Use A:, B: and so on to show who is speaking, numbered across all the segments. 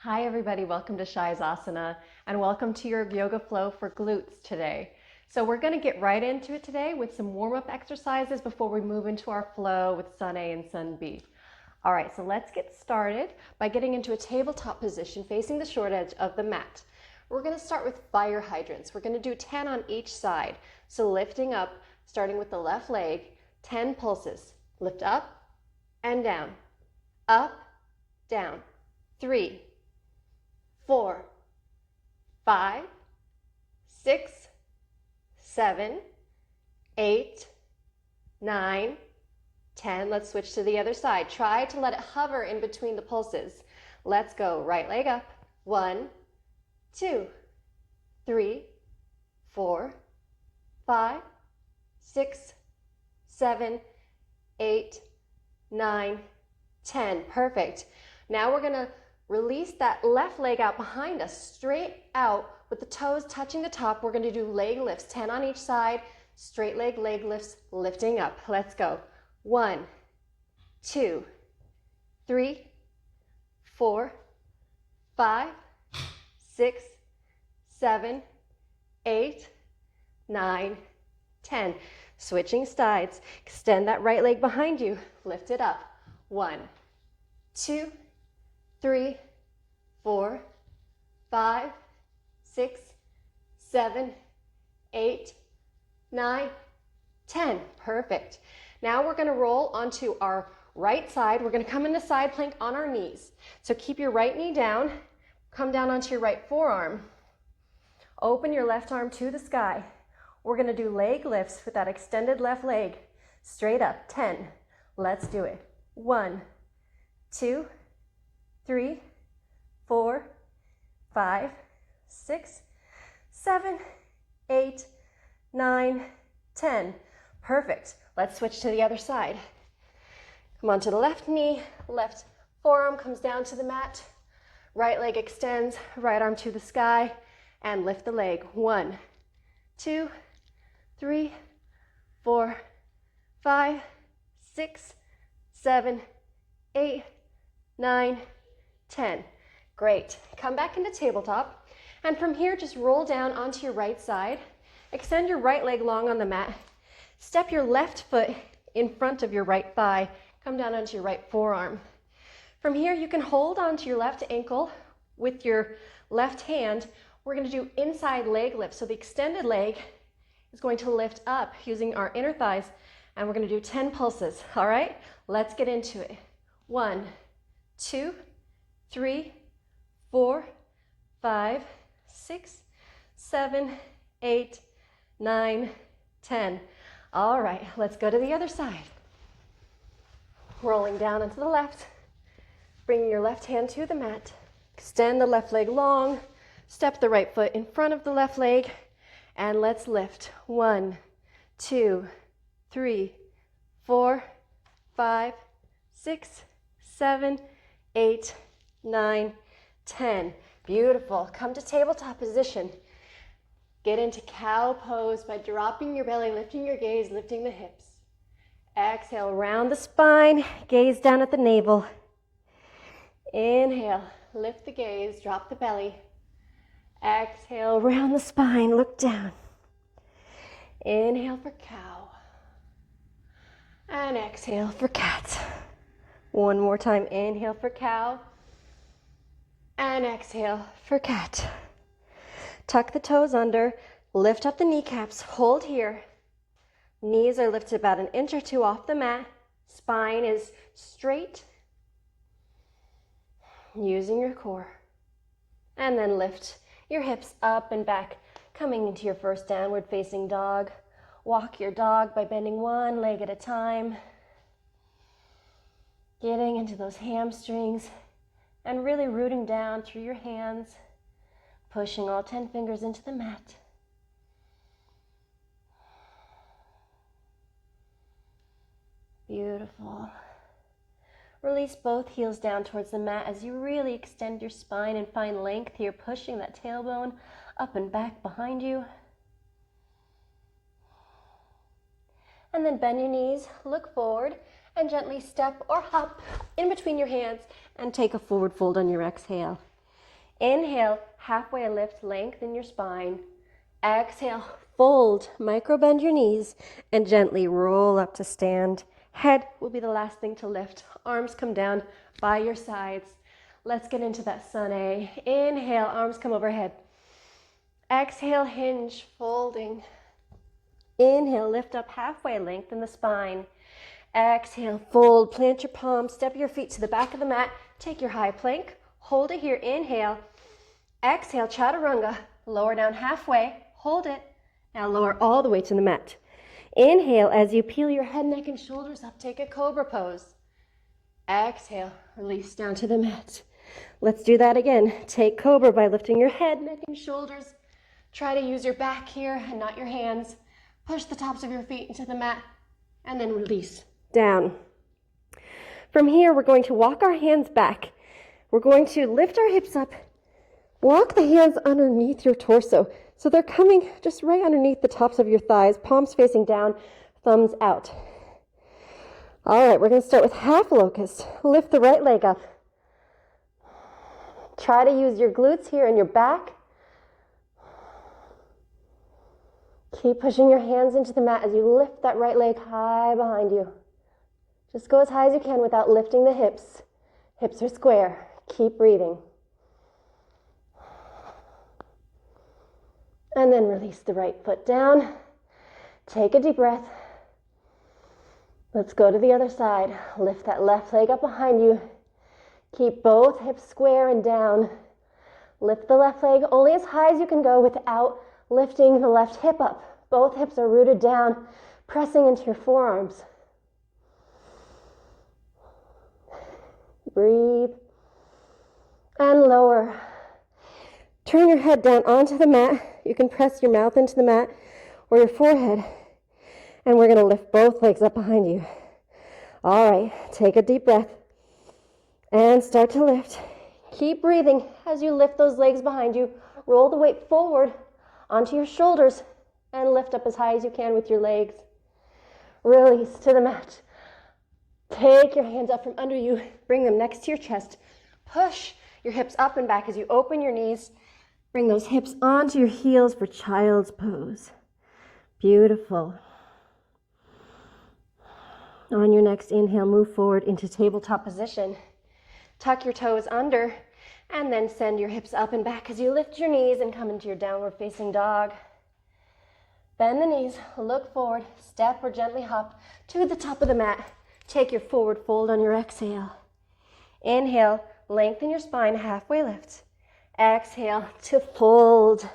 A: Hi everybody, welcome to Shai's Asana and welcome to your yoga flow for glutes today. So we're going to get right into it today with some warm-up exercises before we move into our flow with Sun A and Sun B. All right, so let's get started by getting into a tabletop position facing the short edge of the mat. We're going to start with fire hydrants. We're going to do 10 on each side. So lifting up, starting with the left leg, 10 pulses. Lift up and down, up, down. 3, 4, 5, 6, 7, 8, 9, 10. Let's switch to the other side. Try to let it hover in between the pulses. Let's go. Right leg up. 1, 2, 3, 4, 5, 6, 7, 8, 9, 10. Perfect. Now we're going to release that left leg out behind us, straight out with the toes touching the top. We're going to do leg lifts, 10 on each side, straight leg lifts, lifting up. Let's go. 1, 2, 3, 4, 5, 6, 7, 8, 9, 10. Switching sides. Extend that right leg behind you. Lift it up. 1, 2, 3, 4, 5, 6, 7, 8, 9, 10. Perfect. Now we're going to roll onto our right side. We're going to come into side plank on our knees. So keep your right knee down. Come down onto your right forearm. Open your left arm to the sky. We're going to do leg lifts with that extended left leg. Straight up. 10. Let's do it. 1, 2, 3, 4, 5, 6, 7, 8, 9, 10. Perfect. Let's switch to the other side. Come on to the left knee, left forearm comes down to the mat, right leg extends, right arm to the sky, and lift the leg. 1, 2, 3, 4, 5, 6, 7, 8, 9, 10. Great. Come back into tabletop. And from here, just roll down onto your right side. Extend your right leg long on the mat. Step your left foot in front of your right thigh. Come down onto your right forearm. From here, you can hold onto your left ankle with your left hand. We're going to do inside leg lift. So the extended leg is going to lift up using our inner thighs. And we're going to do 10 pulses. All right? Let's get into it. 1, 2, 3, 4, 5, 6, 7, 8, 9, 10. All right, let's go to the other side. Rolling down into the left. Bring your left hand to the mat. Extend the left leg long. Step the right foot in front of the left leg. And let's lift. 1, 2, 3, 4, 5, 6, 7, 8, 9, 10. Beautiful. Come to tabletop position. Get into cow pose by dropping your belly, lifting your gaze, lifting the hips. Exhale, round the spine, gaze down at the navel. Inhale, lift the gaze, drop the belly. Exhale, round the spine, look down. Inhale for cow. And exhale for cat. One more time, inhale for cow. And exhale for cat. Tuck the toes under, lift up the kneecaps, hold here. Knees are lifted about an inch or two off the mat. Spine is straight. Using your core. And then lift your hips up and back, coming into your first downward facing dog. Walk your dog by bending one leg at a time. Getting into those hamstrings and really rooting down through your hands, pushing all 10 fingers into the mat. Beautiful. Release both heels down towards the mat as you really extend your spine and find length here, pushing that tailbone up and back behind you. And then bend your knees, look forward, and gently step or hop in between your hands and take a forward fold on your exhale. Inhale, halfway lift, lengthen your spine. Exhale, fold, micro bend your knees, and gently roll up to stand. Head will be the last thing to lift. Arms come down by your sides. Let's get into that sun A. Inhale, arms come overhead. Exhale, hinge, folding. Inhale, lift up halfway, lengthen the spine. Exhale, fold, plant your palms, step your feet to the back of the mat. Take your high plank, hold it here, inhale. Exhale, chaturanga, lower down halfway, hold it. Now lower all the way to the mat. Inhale, as you peel your head, neck, and shoulders up, take a cobra pose. Exhale, release down to the mat. Let's do that again. Take cobra by lifting your head, neck, and shoulders. Try to use your back here and not your hands. Push the tops of your feet into the mat and then release down. From here, we're going to walk our hands back. We're going to lift our hips up. Walk the hands underneath your torso. So they're coming just right underneath the tops of your thighs, palms facing down, thumbs out. All right, we're going to start with half locust. Lift the right leg up. Try to use your glutes here and your back. Keep pushing your hands into the mat as you lift that right leg high behind you. Just go as high as you can without lifting the hips. Hips are square. Keep breathing. And then release the right foot down. Take a deep breath. Let's go to the other side. Lift that left leg up behind you. Keep both hips square and down. Lift the left leg only as high as you can go without lifting the left hip up. Both hips are rooted down, pressing into your forearms. Breathe. And lower. Turn your head down onto the mat. You can press your mouth into the mat or your forehead. And we're going to lift both legs up behind you. All right, take a deep breath. And start to lift. Keep breathing as you lift those legs behind you. Roll the weight forward onto your shoulders and lift up as high as you can with your legs. Release to the mat. Take your hands up from under you. Bring them next to your chest. Push your hips up and back as you open your knees. Bring those hips onto your heels for child's pose. Beautiful. On your next inhale, move forward into tabletop position. Tuck your toes under and then send your hips up and back as you lift your knees and come into your downward facing dog. Bend the knees, look forward, step or gently hop to the top of the mat. Take your forward fold on your exhale. Inhale, lengthen your spine, halfway lift. Exhale to fold.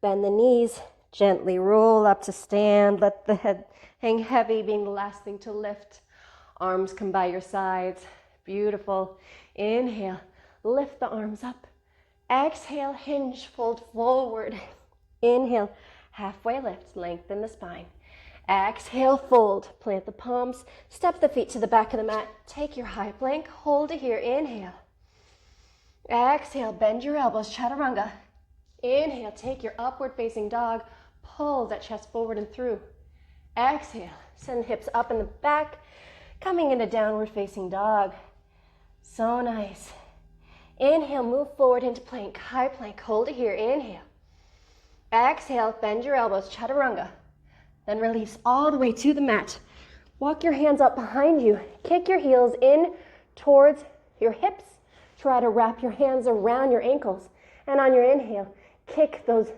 A: Bend the knees, gently roll up to stand. Let the head hang heavy, being the last thing to lift. Arms come by your sides. Beautiful. Inhale, lift the arms up. Exhale, hinge, fold forward. Inhale, halfway lift, lengthen the spine. Exhale, fold, plant the palms, step the feet to the back of the mat. Take your high plank, hold it here, inhale. Exhale, bend your elbows, chaturanga. Inhale, take your upward facing dog, pull that chest forward and through. Exhale, send the hips up in the back, coming into downward facing dog. So nice. Inhale, move forward into plank, high plank, hold it here, inhale. Exhale, bend your elbows, chaturanga. Then release all the way to the mat. Walk your hands up behind you. Kick your heels in towards your hips. Try to wrap your hands around your ankles. And on your inhale, kick those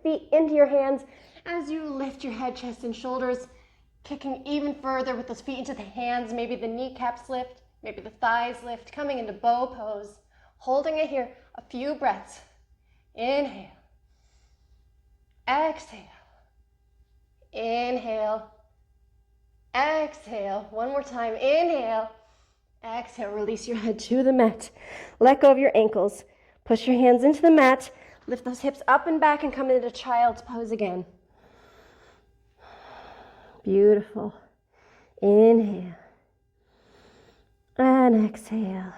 A: feet into your hands as you lift your head, chest, and shoulders. Kicking even further with those feet into the hands. Maybe the kneecaps lift, maybe the thighs lift. Coming into bow pose. Holding it here a few breaths. Inhale. Exhale. Inhale. Exhale. One more time. Inhale. Exhale. Release your head to the mat. Let go of your ankles. Push your hands into the mat. Lift those hips up and back and come into child's pose again. Beautiful. Inhale. And exhale.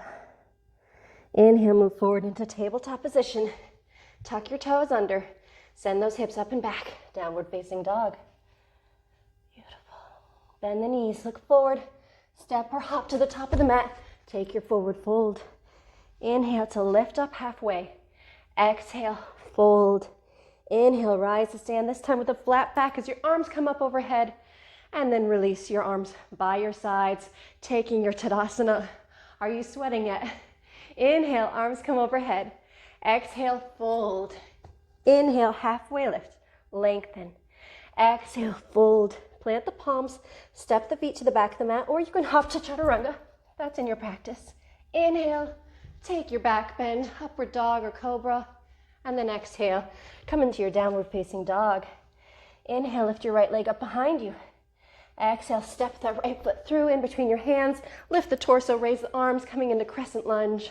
A: Inhale, move forward into tabletop position. Tuck your toes under. Send those hips up and back. Downward facing dog. Beautiful. Bend the knees, look forward. Step or hop to the top of the mat. Take your forward fold. Inhale to lift up halfway. Exhale, fold. Inhale, rise to stand, this time with a flat back as your arms come up overhead. And then release your arms by your sides, taking your Tadasana. Are you sweating yet? Inhale, arms come overhead. Exhale, fold. Inhale, halfway lift, lengthen. Exhale, fold. Plant the palms, step the feet to the back of the mat, or you can hop to Chaturanga. That's in your practice. Inhale, take your back bend, upward dog or cobra. And then exhale, come into your downward facing dog. Inhale, lift your right leg up behind you. Exhale, step that right foot through in between your hands. Lift the torso, raise the arms, coming into crescent lunge.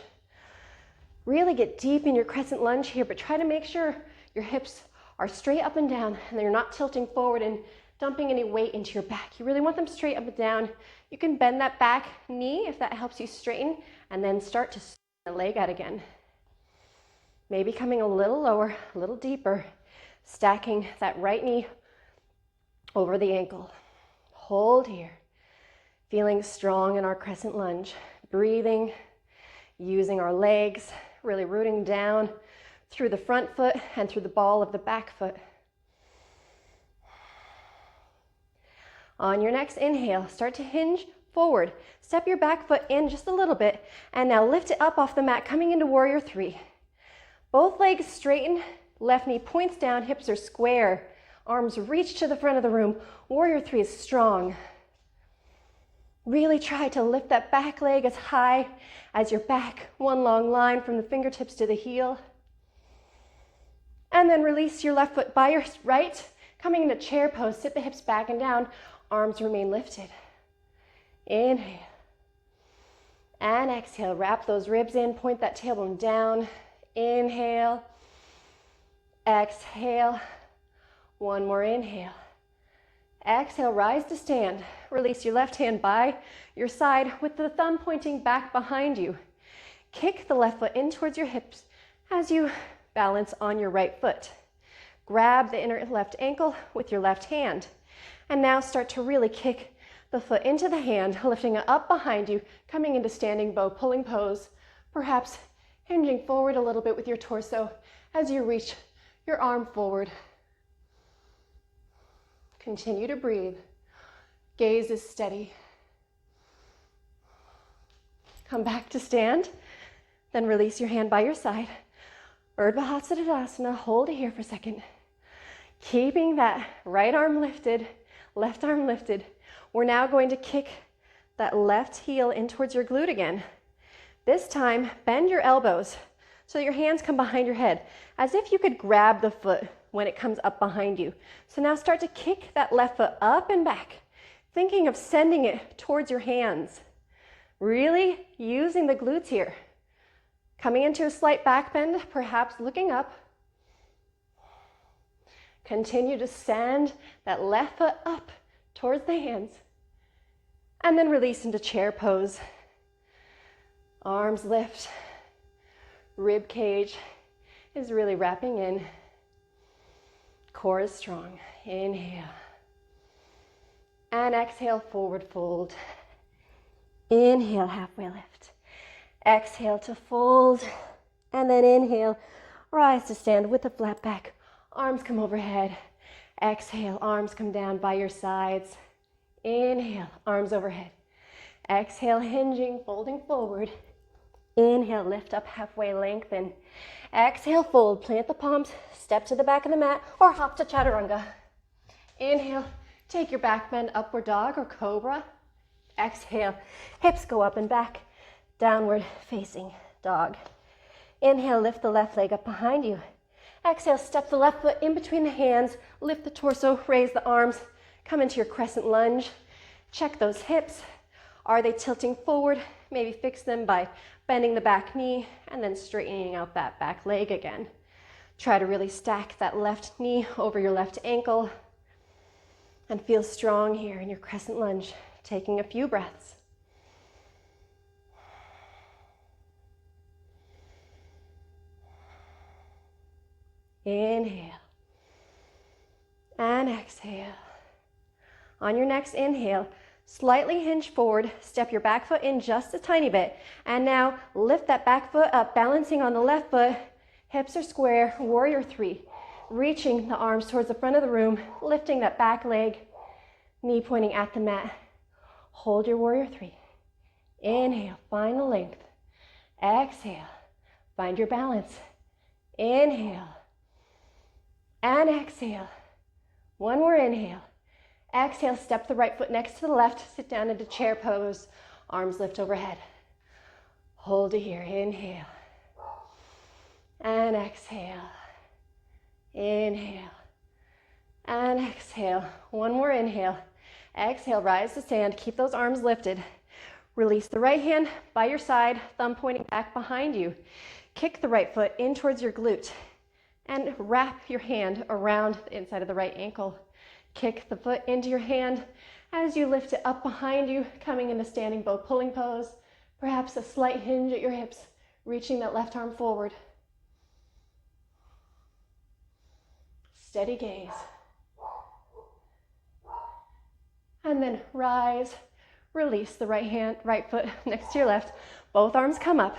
A: Really get deep in your crescent lunge here, but try to make sure your hips are straight up and down and they're not tilting forward and dumping any weight into your back. You really want them straight up and down. You can bend that back knee if that helps you straighten, and then start to straighten the leg out again. Maybe coming a little lower, a little deeper, stacking that right knee over the ankle. Hold here, feeling strong in our crescent lunge, breathing, using our legs, really rooting down through the front foot and through the ball of the back foot. On your next inhale, start to hinge forward. Step your back foot in just a little bit, and now lift it up off the mat, coming into warrior three. Both legs straighten, left knee points down, hips are square. Arms reach to the front of the room. Warrior three is strong. Really try to lift that back leg as high as your back. One long line from the fingertips to the heel. And then release your left foot by your right. Coming into chair pose, sit the hips back and down. Arms remain lifted. Inhale. And exhale. Wrap those ribs in. Point that tailbone down. Inhale. Exhale. One more inhale. Exhale, rise to stand. Release your left hand by your side with the thumb pointing back behind you. Kick the left foot in towards your hips as you balance on your right foot. Grab the inner left ankle with your left hand. And now start to really kick the foot into the hand, lifting it up behind you, coming into standing bow pulling pose, perhaps hinging forward a little bit with your torso as you reach your arm forward. Continue to breathe. Gaze is steady. Come back to stand. Then release your hand by your side. Urdhva Hasana. Hold it here for a second. Keeping that right arm lifted, left arm lifted. We're now going to kick that left heel in towards your glute again. This time, bend your elbows so your hands come behind your head, as if you could grab the foot when it comes up behind you. So now start to kick that left foot up and back, thinking of sending it towards your hands. Really using the glutes here. Coming into a slight back bend, perhaps looking up. Continue to send that left foot up towards the hands. And then release into chair pose. Arms lift. Rib cage is really wrapping in. Core is strong. Inhale. And exhale, forward fold. Inhale, halfway lift. Exhale to fold. And then inhale, rise to stand with a flat back. Arms come overhead. Exhale, arms come down by your sides. Inhale, arms overhead. Exhale, hinging, folding forward. Inhale, lift up halfway, lengthen. Exhale, fold, plant the palms, step to the back of the mat, or hop to Chaturanga. Inhale, take your back bend, upward dog or cobra. Exhale, hips go up and back, downward facing dog. Inhale, lift the left leg up behind you. Exhale, step the left foot in between the hands, lift the torso, raise the arms, come into your crescent lunge. Check those hips. Are they tilting forward? Maybe fix them by bending the back knee and then straightening out that back leg again. Try to really stack that left knee over your left ankle and feel strong here in your crescent lunge, taking a few breaths. Inhale and exhale. On your next inhale, slightly hinge forward, step your back foot in just a tiny bit, and now lift that back foot up, balancing on the left foot, Hips are square, warrior three. Reaching the arms towards the front of the room, lifting that back leg, knee pointing at the mat. Hold your warrior three. Inhale, find the length. Exhale, find your balance. Inhale and exhale. One more inhale. Exhale, step the right foot next to the left, sit down into chair pose, arms lift overhead. Hold it here, inhale and exhale. Inhale and exhale. One more inhale. Exhale, rise to stand, keep those arms lifted. Release the right hand by your side, thumb pointing back behind you. Kick the right foot in towards your glute and wrap your hand around the inside of the right ankle. Kick the foot into your hand as you lift it up behind you, coming into standing bow pulling pose. Perhaps a slight hinge at your hips, reaching that left arm forward. Steady gaze. And then rise, release the right foot next to your left. Both arms come up.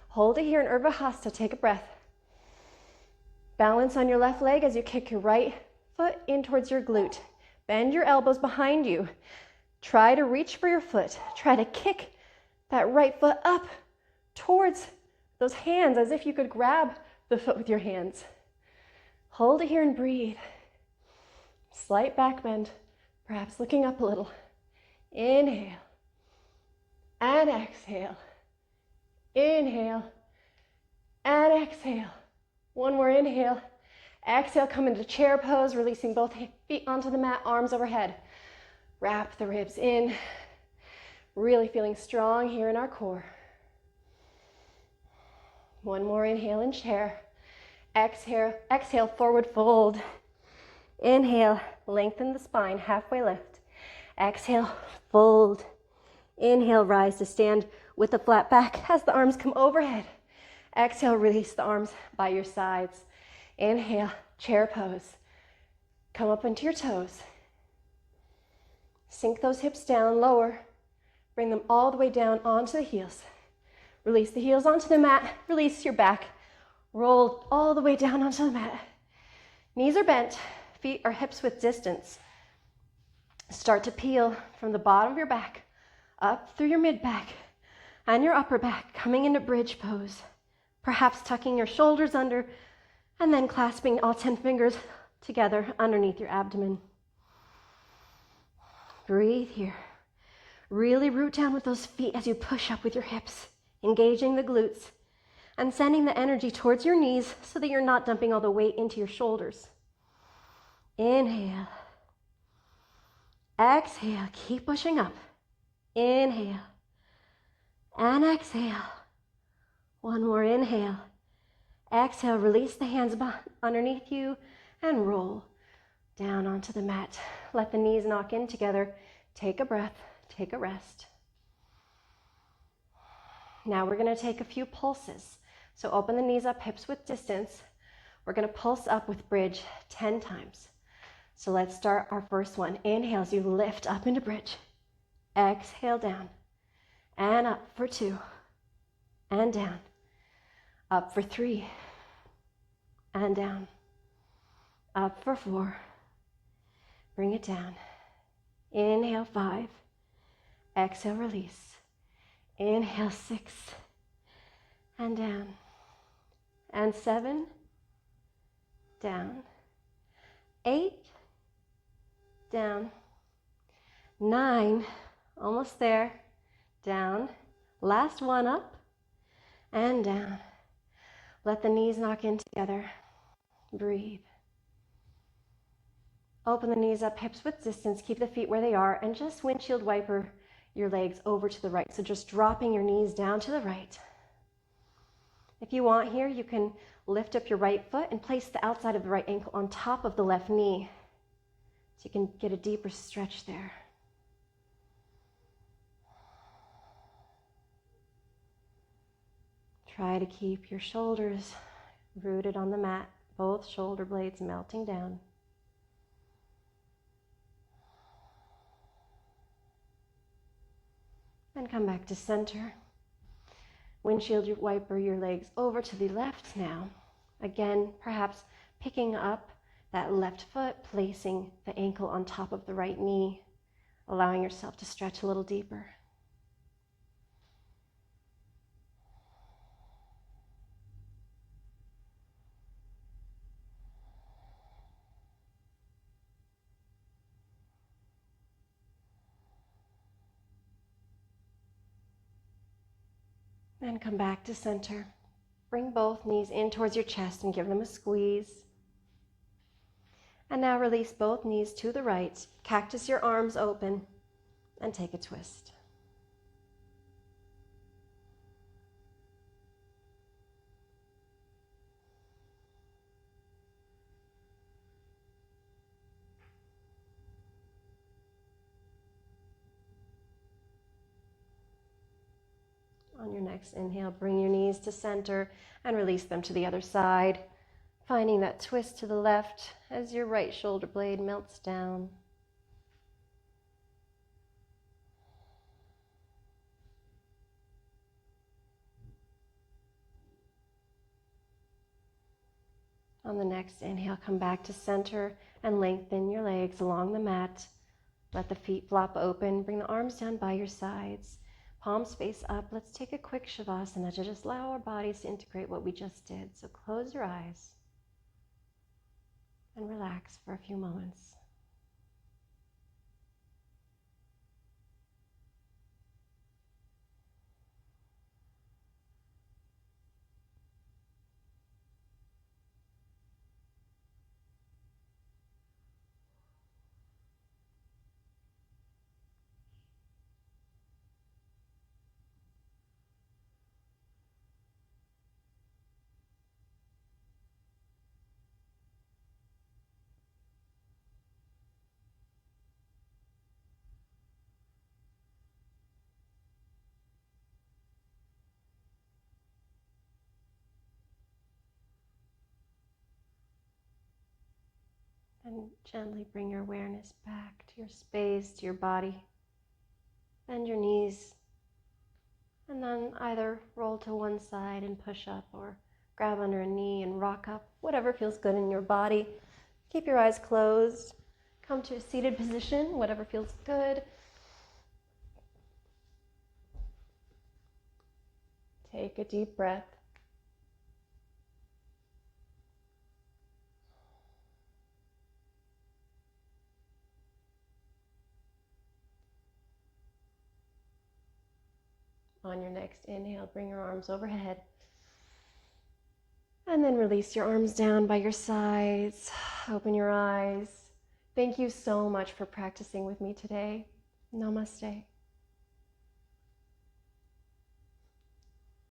A: Hold it here in Urdhva Hasta, take a breath. Balance on your left leg as you kick your right foot in towards your glute. Bend your elbows behind you. Try to reach for your foot. Try to kick that right foot up towards those hands as if you could grab the foot with your hands. Hold it here and breathe. Slight back bend, perhaps looking up a little. Inhale and exhale. Inhale and exhale. One more inhale. Exhale, come into chair pose, releasing both feet onto the mat, arms overhead. Wrap the ribs in. Really feeling strong here in our core. One more inhale in chair. Exhale, forward fold. Inhale, lengthen the spine, halfway lift. Exhale, fold. Inhale, rise to stand with a flat back as the arms come overhead. Exhale, release the arms by your sides. Inhale, chair pose. Come up into your toes. Sink those hips down, lower. Bring them all the way down onto the heels. Release the heels onto the mat. Release your back. Roll all the way down onto the mat. Knees are bent. Feet are hips width distance. Start to peel from the bottom of your back up through your mid back and your upper back, coming into bridge pose. Perhaps tucking your shoulders under and then clasping all 10 fingers together underneath your abdomen. Breathe here. Really root down with those feet as you push up with your hips, engaging the glutes and sending the energy towards your knees so that you're not dumping all the weight into your shoulders. Inhale. Exhale. Keep pushing up. Inhale. And exhale. One more inhale. Exhale, release the hands underneath you and roll down onto the mat. Let the knees knock in together. Take a breath, take a rest. Now we're going to take a few pulses. So open the knees up, hips width distance. We're going to pulse up with bridge 10 times. So let's start our first one. Inhale as you lift up into bridge. Exhale down and up for 2 and down. Up for 3 and down. Up for 4. Bring it down. Inhale 5. Exhale, release. Inhale 6 and down. And 7, down. 8, down. 9, almost there, down. Last one, up and down. Let the knees knock in together. Breathe. Open the knees up, hips width distance. Keep the feet where they are and just windshield wiper your legs over to the right. So just dropping your knees down to the right. If you want here, you can lift up your right foot and place the outside of the right ankle on top of the left knee. So you can get a deeper stretch there. Try to keep your shoulders rooted on the mat, both shoulder blades melting down. And come back to center. Windshield wiper your legs over to the left now. Again, perhaps picking up that left foot, placing the ankle on top of the right knee, allowing yourself to stretch a little deeper. And come back to center. Bring both knees in towards your chest and give them a squeeze. And now release both knees to the right. Cactus your arms open and take a twist. On your next inhale, bring your knees to center and release them to the other side, finding that twist to the left as your right shoulder blade melts down. On the next inhale, come back to center and lengthen your legs along the mat. Let the feet flop open. Bring the arms down by your sides. Palms face up. Let's take a quick Shavasana to just allow our bodies to integrate what we just did. So close your eyes and relax for a few moments. And gently bring your awareness back to your space, to your body. Bend your knees, and then either roll to one side and push up, or grab under a knee and rock up, whatever feels good in your body. Keep your eyes closed. Come to a seated position, whatever feels good. Take a deep breath. On your next inhale, bring your arms overhead. And then release your arms down by your sides. Open your eyes. Thank you so much for practicing with me today. Namaste.